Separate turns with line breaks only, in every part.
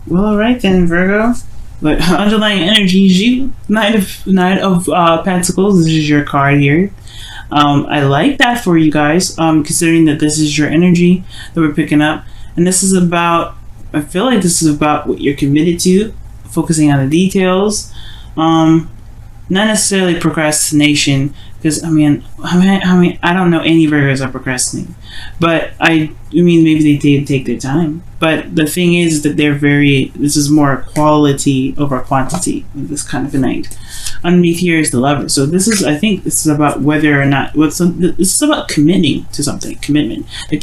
Well, all right then, Virgo. But underlying energy is you. Knight of Pentacles. This is your card here. I like that for you guys. Considering that this is your energy that we're picking up, and this is about. I feel like this is about what you're committed to, focusing on the details. Not necessarily procrastination, because I don't know any Virgos that procrastinate, but I mean maybe they did take their time. But the thing is that this is more quality over quantity with this kind of a night. Underneath here is the Lover. So I think this is about whether or not, this is about committing to something, commitment. The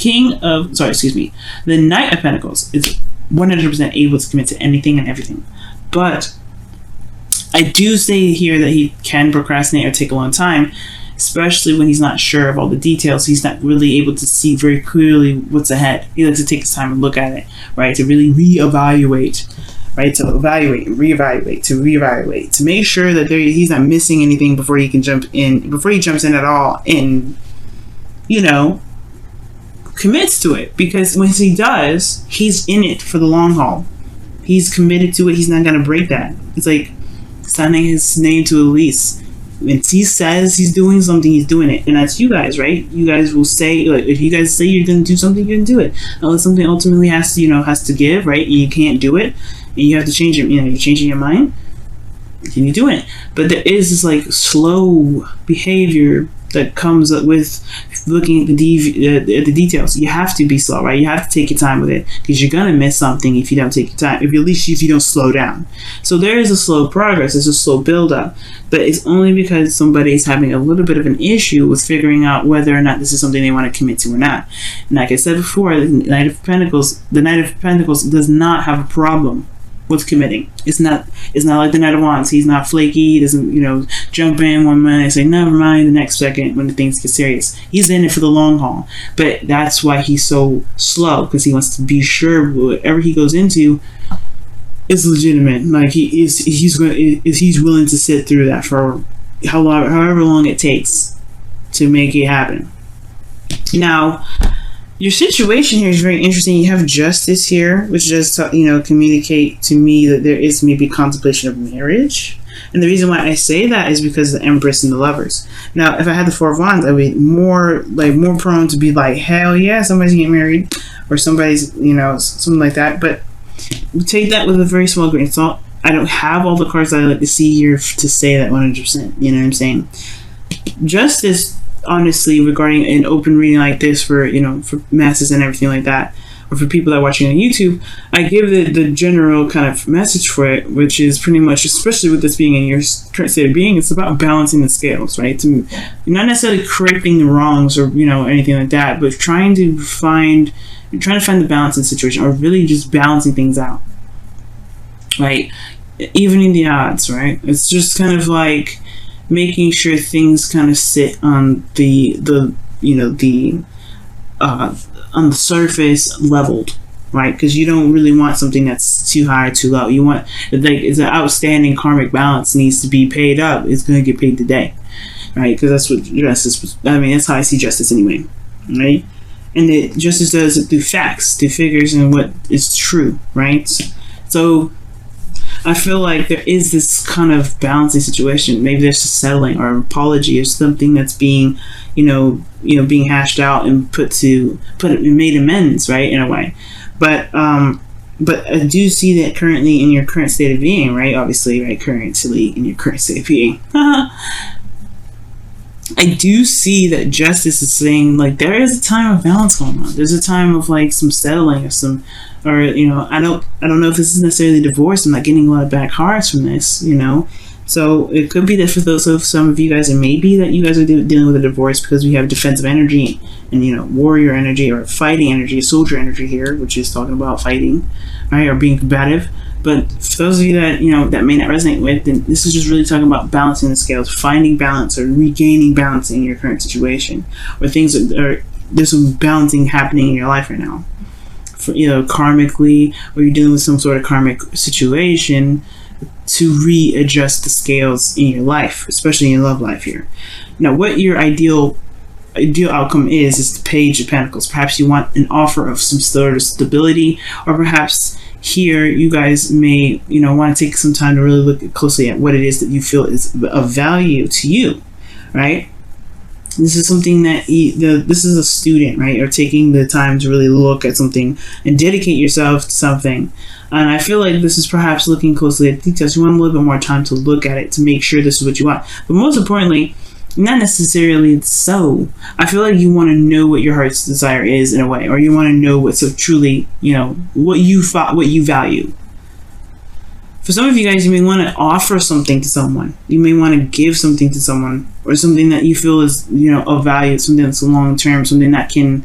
Knight of Pentacles is 100% able to commit to anything and everything. But I do say here that he can procrastinate or take a long time, especially when he's not sure of all the details. He's not really able to see very clearly what's ahead. He likes to take his time and look at it, right? To really reevaluate, right? To evaluate and reevaluate, to make sure that he's not missing anything before he jumps in at all, and, commits to it. Because once he does, he's in it for the long haul. He's committed to it. He's not going to break that. It's like signing his name to a lease. When he says he's doing something, he's doing it. And that's you guys, right? You guys will say, like, if you guys say you're going to do something, you're going to do it. Unless something ultimately has to give, right? And you can't do it, and you have to change it. You're changing your mind, and you do it. But there is this like slow behavior that comes up with looking at the details. You have to be slow, right? You have to take your time with it, because you're gonna miss something if you don't take your time. If you don't slow down. So there is a slow progress. There's a slow build up, but it's only because somebody is having a little bit of an issue with figuring out whether or not this is something they want to commit to or not. And like I said before, the Knight of Pentacles does not have a problem with committing. It's not like the Knight of Wands. He's not flaky. He doesn't, jump in one minute and say never mind the next second when the things get serious. He's in it for the long haul. But that's why he's so slow, because he wants to be sure whatever he goes into is legitimate. Like he's willing to sit through that for however long it takes to make it happen. Now, your situation here is very interesting. You have Justice here, which does, communicate to me that there is maybe contemplation of marriage. And the reason why I say that is because of the Empress and the Lovers. Now, if I had the Four of Wands, I would be more prone to be like, hell yeah, somebody's getting married, or somebody's, something like that. But we take that with a very small grain of salt. I don't have all the cards that I like to see here to say that 100%. You know what I'm saying? Justice, honestly, regarding an open reading like this for masses and everything like that, or for people that are watching on YouTube, I give the general kind of message for it, which is pretty much, especially with this being in your current state of being, it's about balancing the scales, right? You're not necessarily correcting the wrongs or anything like that, but trying to find the balance in the situation, or really just balancing things out, right? Evening the odds, right? It's just kind of like making sure things kind of sit on on the surface leveled, right? Because you don't really want something that's too high or too low. You want, it's an outstanding karmic balance needs to be paid up. It's going to get paid today, right? Because that's what justice. That's how I see justice anyway, right? And justice does it through facts, through figures, and what is true, right? So I feel like there is this kind of balancing situation. Maybe there's a settling or an apology or something that's being, being hashed out and made amends, right, in a way. But I do see that currently in your current state of being, right? Obviously, right? Currently in your current state of being, I do see that justice is saying, like, there is a time of balance going on. There's a time of like some settling or some. Or I don't know if this is necessarily divorce. I'm not getting a lot of back cards from this, So it could be that for some of you guys, it may be that you guys are dealing with a divorce because we have defensive energy and warrior energy or fighting energy, soldier energy here, which is talking about fighting, right, or being combative. But for those of you that that may not resonate with, then this is just really talking about balancing the scales, finding balance or regaining balance in your current situation, or there's some balancing happening in your life right now. For, karmically, or you're dealing with some sort of karmic situation to readjust the scales in your life, especially in your love life here. Now, what your ideal outcome is the Page of Pentacles. Perhaps you want an offer of some sort of stability, or perhaps here you guys may, want to take some time to really look closely at what it is that you feel is of value to you, right? This is something that this is a student, right? Or taking the time to really look at something and dedicate yourself to something. And I feel like this is perhaps looking closely at details. You want a little bit more time to look at it to make sure this is what you want. But most importantly, not necessarily so. I feel like you want to know what your heart's desire is in a way, or you want to know what's so truly, what you value. For some of you guys, you may want to offer something to someone. You may want to give something to someone, or something that you feel is, of value, something that's long term, something that you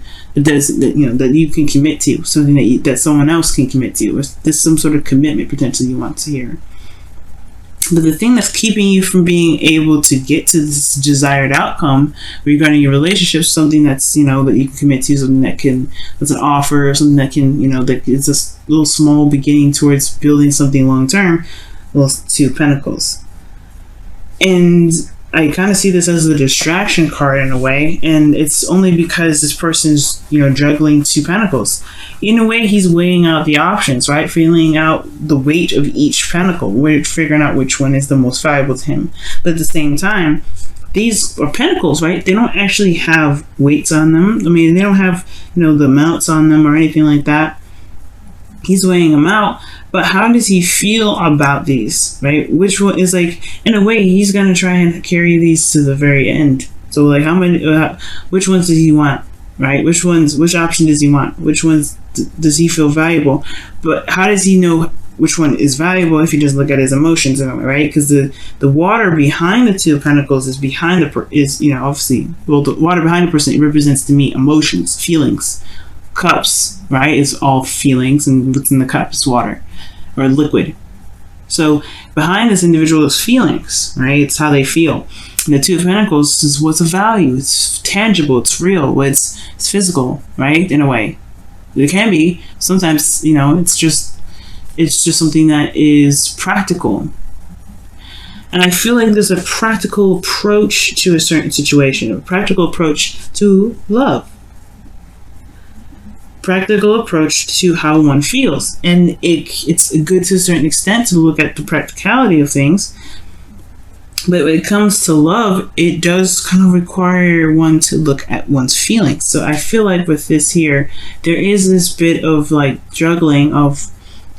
can commit to, something that someone else can commit to. Or there's some sort of commitment potentially you want to hear. But the thing that's keeping you from being able to get to this desired outcome regarding your relationship, something that's, that you can commit to, something that's an offer, something that can, that is a little small beginning towards building something long term, well, Two of Pentacles. And I kind of see this as a distraction card in a way, and it's only because this person's, juggling Two Pentacles. In a way, he's weighing out the options, right? Feeling out the weight of each pentacle, figuring out which one is the most valuable to him. But at the same time, these are pentacles, right? They don't actually have weights on them. I mean, they don't have, the amounts on them or anything like that. He's weighing them out, but how does he feel about these, right? Which one is in a way, he's going to try and carry these to the very end. So which ones does he want, right? Which option does he want? Which ones does he feel valuable? But how does he know which one is valuable if you just look at his emotions in a way, right? Because the water behind the Two of Pentacles is behind obviously, well, the water behind the person, it represents to me emotions, feelings. Cups, right, is all feelings, and what's in the cup is water or liquid. So behind this individual is feelings, right? It's how they feel. And the Two of Pentacles is what's of value. It's tangible. It's real. It's physical, right? In a way, it can be sometimes. It's just something that is practical. And I feel like there's a practical approach to a certain situation, a practical approach to love. Practical approach to how one feels, and it's good to a certain extent to look at the practicality of things, but when it comes to love, it does kind of require one to look at one's feelings. So I feel like with this here, there is this bit of juggling or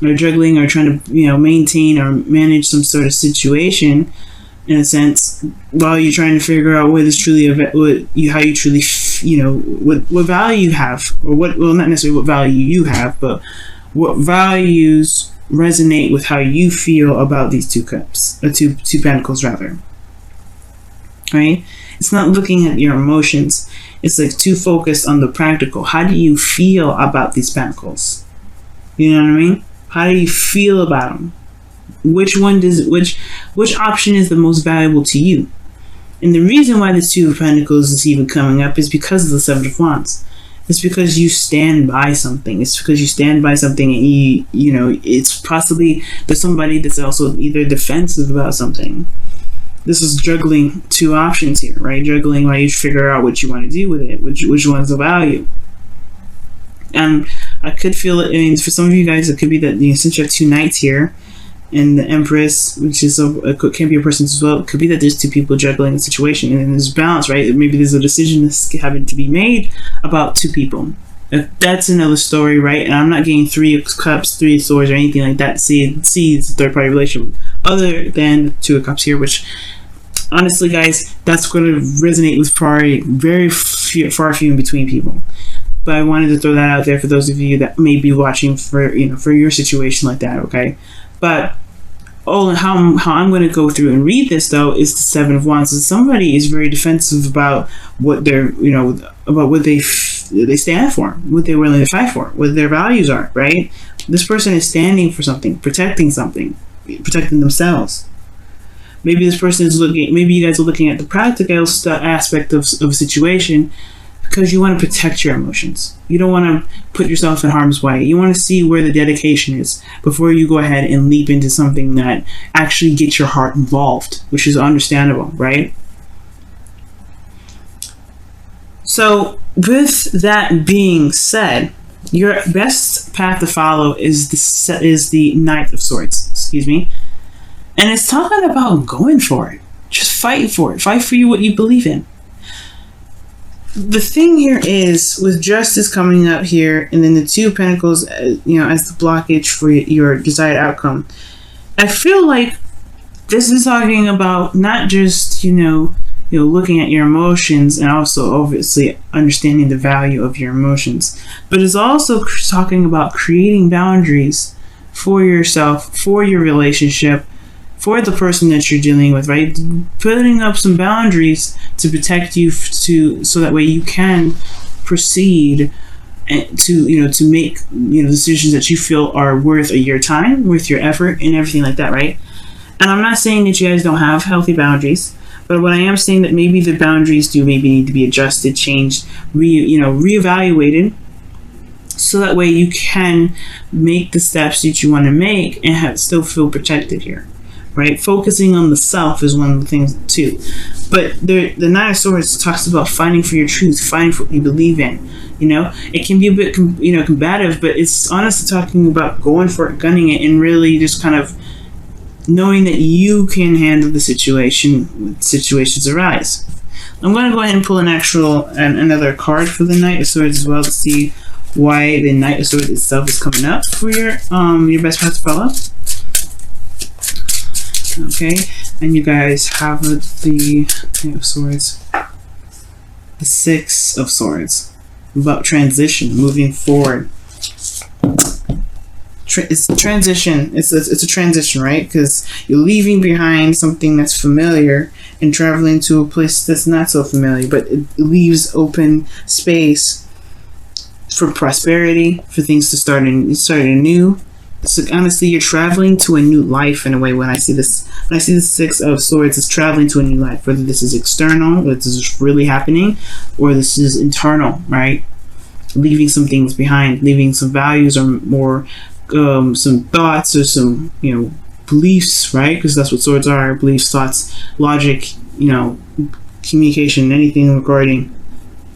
trying to maintain or manage some sort of situation in a sense, while you're trying to figure out what is truly how you truly what value you have, or not necessarily what value you have, but what values resonate with how you feel about these two cups, or two pentacles rather, right? It's not looking at your emotions. It's too focused on the practical. How do you feel about these pentacles? You know what I mean? How do you feel about them? Which option is the most valuable to you? And the reason why the Two of Pentacles is even coming up is because of the Seven of Wands. It's because you stand by something. It's because you stand by something, and it's possibly there's somebody that's also either defensive about something. This is juggling two options here, right? Juggling while you figure out what you want to do with it, which one's the value. And I could feel it. I mean, for some of you guys, it could be that since you have two Knights here, and the Empress, which is can be a person as well. It could be that there's two people juggling a situation, and there's balance, right? Maybe there's a decision that's having to be made about two people. That's another story, right? And I'm not getting Three of Cups, Three of Swords, or anything like that. See, it's a third-party relationship, other than Two of Cups here, which honestly, guys, that's going to resonate with probably very few in between people. But I wanted to throw that out there for those of you that may be watching for your situation like that, okay? But how I'm going to go through and read this though is the Seven of Wands. So somebody is very defensive about what they're about what they stand for, what they're willing to fight for, what their values are, right? This person is standing for something, protecting themselves. Maybe this person is maybe you guys are looking at the practical aspect of a situation, because you want to protect your emotions. You don't want to put yourself in harm's way. You want to see where the dedication is before you go ahead and leap into something that actually gets your heart involved, which is understandable, right? So with that being said, Your best path to follow is the Knight of Swords. Excuse me. And it's talking about going for it. Just fight for it. Fight for what you believe in. The thing here is, with Justice coming up here, and then the Two of Pentacles, as the blockage for your desired outcome, I feel like this is talking about not just, looking at your emotions and also obviously understanding the value of your emotions, but it's also talking about creating boundaries for yourself, for your relationship, for the person that you're dealing with, right? Putting up some boundaries to protect you, so that way you can proceed and to make decisions that you feel are worth your time, worth your effort, and everything like that, right? And I'm not saying that you guys don't have healthy boundaries, but what I am saying that maybe the boundaries do maybe need to be adjusted, changed, reevaluated, so that way you can make the steps that you want to make and still feel protected here, right? Focusing on the self is one of the things too. But the Nine of Swords talks about fighting for your truth, fighting for what you believe in. It can be a bit combative, but it's honestly talking about going for it, gunning it, and really just kind of knowing that you can handle the situation when situations arise. I'm going to go ahead and pull another card for the Knight of Swords as well to see why the Knight of Swords itself is coming up for your best path to follow. Okay, and you guys have the Knight of Swords, the Six of Swords, about transition, moving forward. It's transition. It's a transition, right? Because you're leaving behind something that's familiar and traveling to a place that's not so familiar, but it leaves open space for prosperity, for things to start anew. So honestly, you're traveling to a new life in a way. When I see the Six of Swords, it's traveling to a new life. Whether this is external, whether this is really happening, or this is internal, right? Leaving some things behind, leaving some values or some thoughts or some beliefs, right? Because that's what swords are: beliefs, thoughts, logic, communication, anything regarding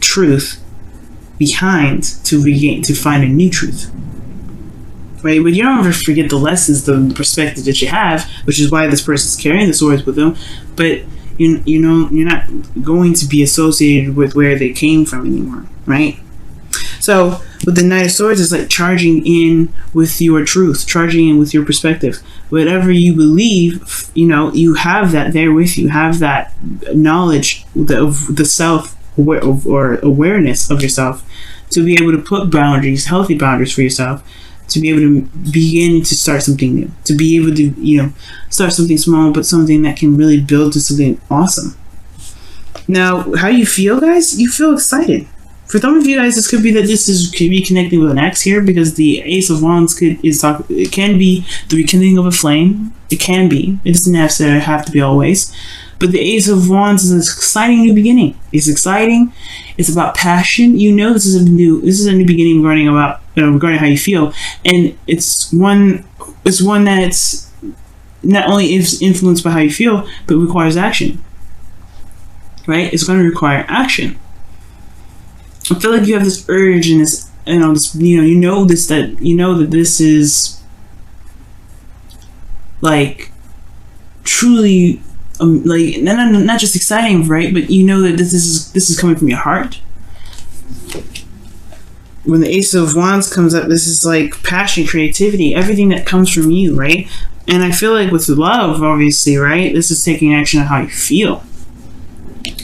truth behind to find a new truth, right? But you don't ever forget the lessons, the perspective that you have, which is why this person's carrying the swords with them. But you're not going to be associated with where they came from anymore, right? So with the Knight of Swords, it's like charging in with your truth, charging in with your perspective. Whatever you believe, you have that there with you. Have that knowledge of the self or awareness of yourself to be able to put boundaries, healthy boundaries for yourself, to be able to begin to start something new, to be able to start something small, but something that can really build to something awesome. Now, how you feel, guys? You feel excited. For some of you guys, this could be that could be connecting with an ex here, because the Ace of Wands it can be the rekindling of a flame. It can be. It doesn't have to be always. But the Ace of Wands is an exciting new beginning. It's exciting. It's about passion. This is a new beginning regarding how you feel, and it's one that's not only is influenced by how you feel, but requires action. Right? It's going to require action. I feel like you have this urge and this, that this is like truly, like not just exciting, right? But that this is coming from your heart. When the Ace of Wands comes up, this is like passion, creativity, everything that comes from you, right? And I feel like with love, obviously, right? This is taking action on how you feel.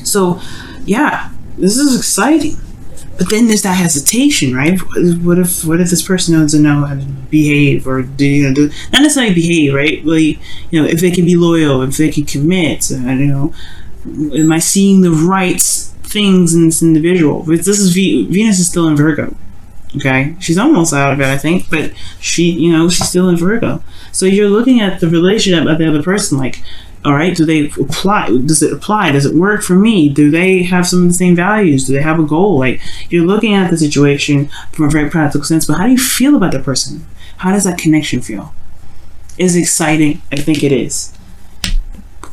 So, yeah, this is exciting. But then there's that hesitation, right? What if this person doesn't know how to behave, or do not necessarily behave, right? Like, if they can be loyal, if they can commit, am I seeing the right things in this individual? But this is Venus is still in Virgo. Okay, she's almost out of it, I think, but she's still in Virgo. So you're looking at the relationship of the other person, like, all right, does it apply? Does it work for me? Do they have some of the same values? Do they have a goal? Like, you're looking at the situation from a very practical sense, but how do you feel about the person? How does that connection feel? Is it exciting? I think it is.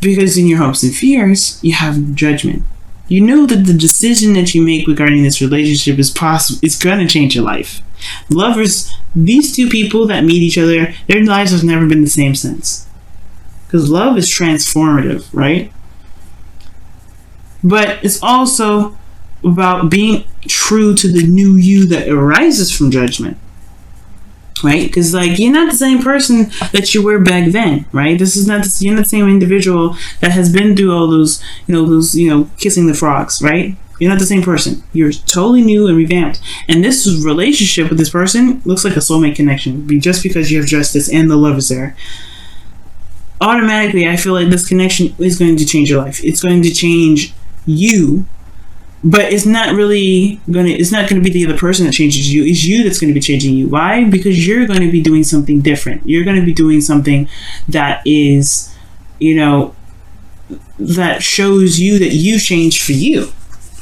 Because in your hopes and fears, you have judgment. You know that the decision that you make regarding this relationship is going to change your life. Lovers, these two people that meet each other, their lives have never been the same since. Because love is transformative, right? But it's also about being true to the new you that arises from judgment. Right? Because like you're not the same person that you were back then, right? You're not the same individual that has been through all those kissing the frogs, right? You're not the same person. You're totally new and revamped. And this relationship with this person looks like a soulmate connection. Just because you have justice and the love is there, automatically I feel like this connection is going to change your life. It's going to change you. But it's not gonna be the other person that changes you. It's you that's gonna be changing you. Why? Because you're gonna be doing something different. You're gonna be doing something that is, that shows you that you changed for you.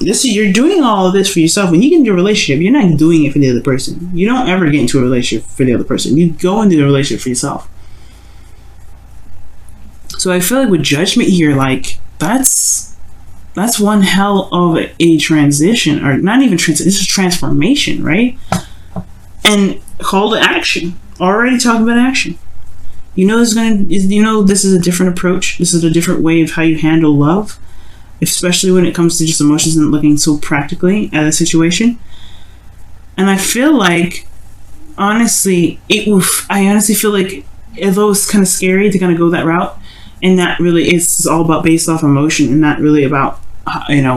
You're doing all of this for yourself. When you get into a relationship, you're not doing it for the other person. You don't ever get into a relationship for the other person. You go into the relationship for yourself. So I feel like with judgment here, like that's one hell of a transition, or not even transition, this is transformation, right? And call to action. Already talking about action. This is a different approach. This is a different way of how you handle love, especially when it comes to just emotions and looking so practically at a situation. And I feel like, I honestly feel like, although it's kind of scary to kind of go that route, and that really is all about based off emotion and not really about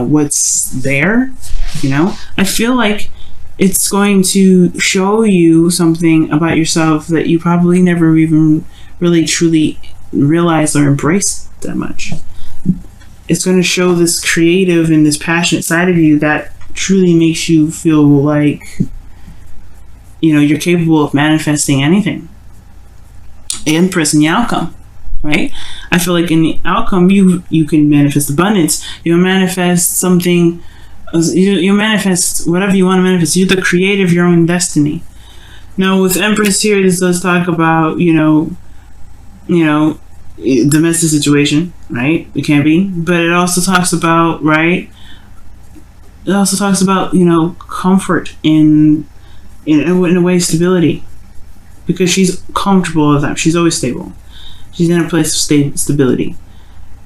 what's there. I feel like it's going to show you something about yourself that you probably never even really truly realized or embraced that much. It's going to show this creative and this passionate side of you that truly makes you feel like you're capable of manifesting anything and pressing the outcome. Right? I feel like in the outcome, you can manifest abundance. You'll manifest something. You'll manifest whatever you want to manifest. You're the creator of your own destiny. Now, with Empress here, this does talk about domestic situation, right? It can be, but it also talks about comfort in a way, stability, because she's comfortable all the time. She's always stable. She's in a place of stability.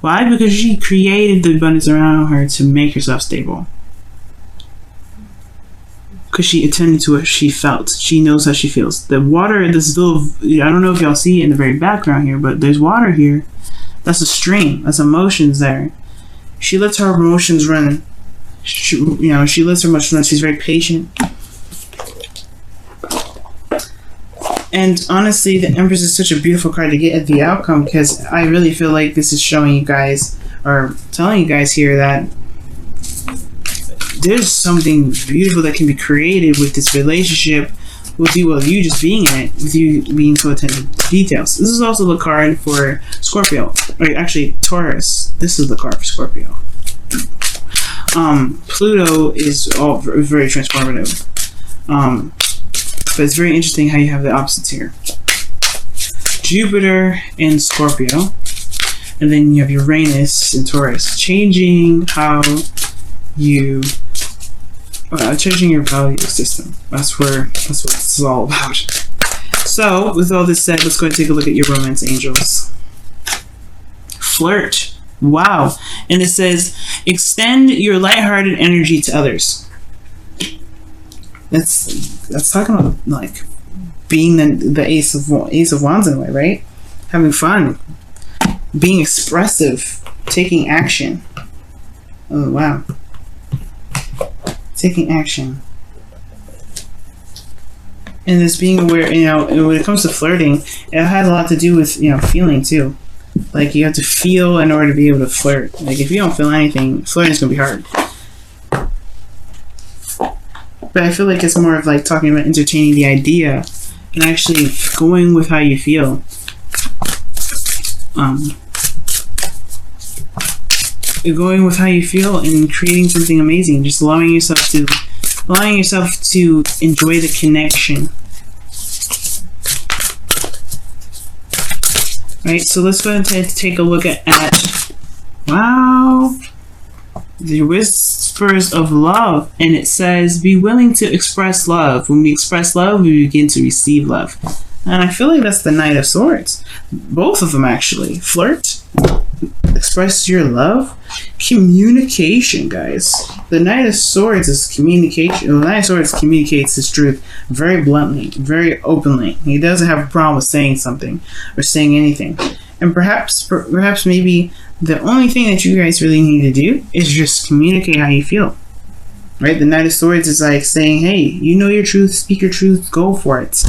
Why? Because she created the abundance around her to make herself stable. Because she attended to what she felt. She knows how she feels. The water, this little, I don't know if y'all see it in the very background here, but there's water here. That's a stream. That's emotions there. She lets her emotions run. She lets her emotions run. She's very patient. And honestly, the Empress is such a beautiful card to get at the outcome, because I really feel like this is showing you guys, or telling you guys here, that there's something beautiful that can be created with this relationship, with you just being in it, with you being so attentive to details. This is also the card for Scorpio, or actually Taurus. This is the card for Scorpio. Pluto is all very transformative. But it's very interesting how you have the opposites here. Jupiter in Scorpio, and then you have Uranus in Taurus, changing how you changing your value system. That's what this is all about. So, with all this said, let's go and take a look at your romance angels. Flirt. Wow. And it says, extend your lighthearted energy to others. That's talking about like being the ace of wands in a way, right? Having fun, being expressive, taking action. Oh wow, taking action, and this being aware. When it comes to flirting, it has a lot to do with feeling too. Like you have to feel in order to be able to flirt. Like if you don't feel anything, flirting is gonna be hard. But I feel like it's more of like talking about entertaining the idea and actually going with how you feel. You're going with how you feel and creating something amazing. Just allowing yourself to enjoy the connection. Right, so let's go ahead and take a look at wow. The whispers of love, and it says, be willing to express love. When we express love, we begin to receive love. And I feel like that's the Knight of Swords. Both of them, actually. Flirt, express your love, communication, guys. The Knight of Swords is communication. The Knight of Swords communicates his truth very bluntly, very openly. He doesn't have a problem with saying something or saying anything. And perhaps maybe the only thing that you guys really need to do is just communicate how you feel. Right? The Knight of Swords is like saying, hey, you know your truth, speak your truth, go for it.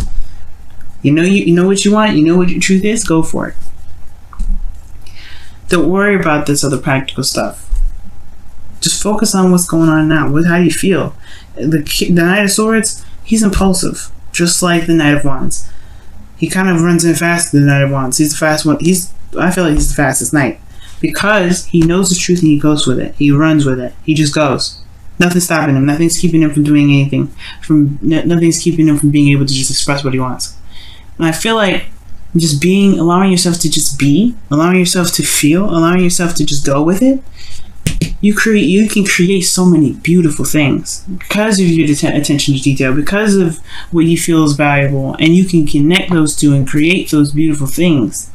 You know what you want, you know what your truth is, go for it. Don't worry about this other practical stuff. Just focus on what's going on now. How do you feel? The Knight of Swords, he's impulsive, just like the Knight of Wands. He kind of runs in faster than the Knight of Wands. He's the fast one. I feel like he's the fastest knight because he knows the truth and he goes with it. He runs with it. He just goes. Nothing's stopping him. Nothing's keeping him from doing anything. Nothing's keeping him from being able to just express what he wants. And I feel like just allowing yourself to just be, allowing yourself to feel, allowing yourself to just go with it. You can create so many beautiful things because of your attention to detail, because of what you feel is valuable, and you can connect those two and create those beautiful things.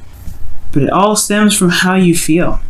But it all stems from how you feel.